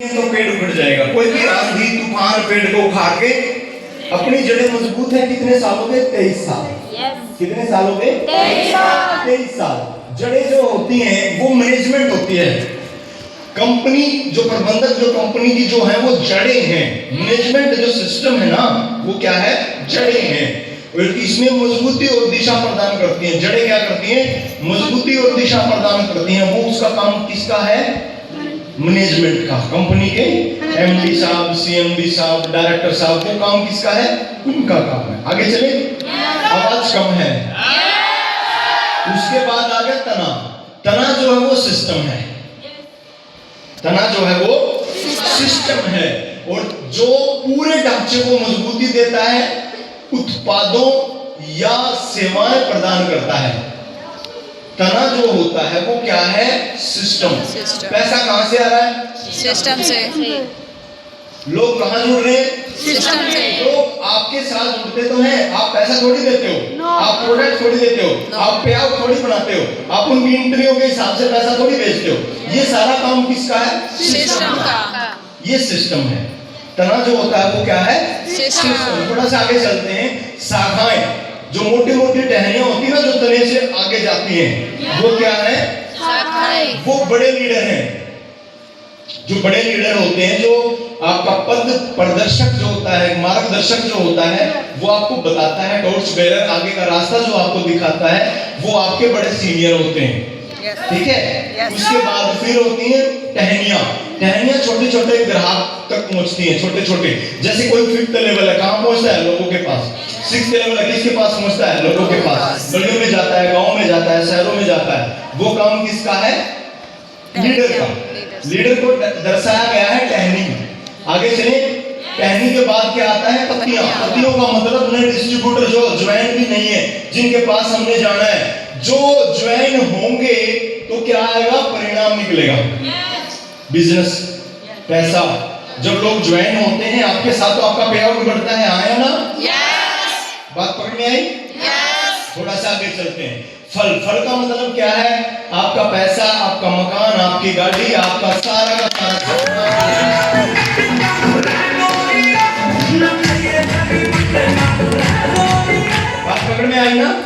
तो पेड़ उखड़ जाएगा। कोई भी आंधी तूफान पेड़ को उखाड़ के, अपनी जड़ें मजबूत है कितने सालों के? 23 साल। कितने सालों के? 23 साल। जड़ें जो होती हैं वो मैनेजमेंट होती है। कंपनी जो प्रबंधक जो कंपनी की जो है वो जड़ें हैं। मैनेजमेंट जो सिस्टम है ना वो क्या है? जड़ें हैं। और इसमें मजबूती और दिशा प्रदान करती हैं। जड़ें क्या करती हैं? मजबूती और दिशा प्रदान करती हैं। वो उसका काम किसका है? मैनेजमेंट का। कंपनी के एमडी साहब, सीएमडी साहब, डायरेक्टर साहब, वो काम किसका है? उनका काम है। आगे चले, आवाज कम है। उसके बाद आ गया तना। तना जो है वो सिस्टम है। तना जो है वो सिस्टम है और जो पूरे ढांचे को मजबूती देता है, उत्पादों या सेवाएं प्रदान करता है। तना जो होता है वो क्या है? सिस्टम। पैसा कहां से आ रहा है? सिस्टम से। लोग कहां जुड़ रहे हैं? सिस्टम से। लोग आपके साथ जुड़ते तो हैं, आप पैसा थोड़ी देते हो, आप प्रोडक्ट थोड़ी देते हो, आप पे आउट थोड़ी बनाते हो, आप उनकी इंट्रियों के हिसाब से पैसा थोड़ी बेचते हो। ये सारा काम किसका है? सिस्टम का। ये सिस्टम है। तना जो होता है वो क्या है? सिस्टम। थोड़ा सा आगे चलते हैं। शाखाएं, जो मोटी मोटी टहनियां होती है ना जो तने से आगे जाती हैं, वो क्या है? शाखाएं। वो बड़े लीडर हैं। जो बड़े लीडर होते हैं, जो आपका पद प्रदर्शक जो होता है, मार्गदर्शक जो होता है, वो आपको बताता है, टॉर्च बेरर, आगे का रास्ता जो आपको दिखाता है, वो आपके बड़े सीनियर होते हैं। ठीक है। उसके बाद फिर होती है टहनियां। टहनियां छोटे छोटे ग्राहक तक पहुंचती हैं, छोटे छोटे। जैसे कोई 5th लेवल है, कहां पहुंचता है? लोगों के पास। 6th लेवल है, किसके पास पहुंचता है? लोगों के पास। गलियों में जाता है, गांव में जाता है, शहरों में जाता है। वो काम किसका है? लीडर का। लीडर को दर्शाया गया है टहनी में। आगे चले। टहनी के बाद क्या आता है? पत्तियां। पत्तियों का मतलब नए डिस्ट्रीब्यूटर जो ज्वाइन भी नहीं है, जिनके पास हमने जाना है, जो ज्वाइन होंगे तो क्या आएगा? परिणाम निकलेगा। बिजनेस, पैसा। जब लोग ज्वाइन होते हैं आपके साथ तो आपका पे आउट बढ़ता है। आया ना? बात पकड़ में आई? थोड़ा सा आगे चलते हैं। फल। फल का मतलब क्या है? आपका पैसा, आपका मकान, आपकी गाड़ी, आपका सारा का सारा। बात पकड़ में आई ना?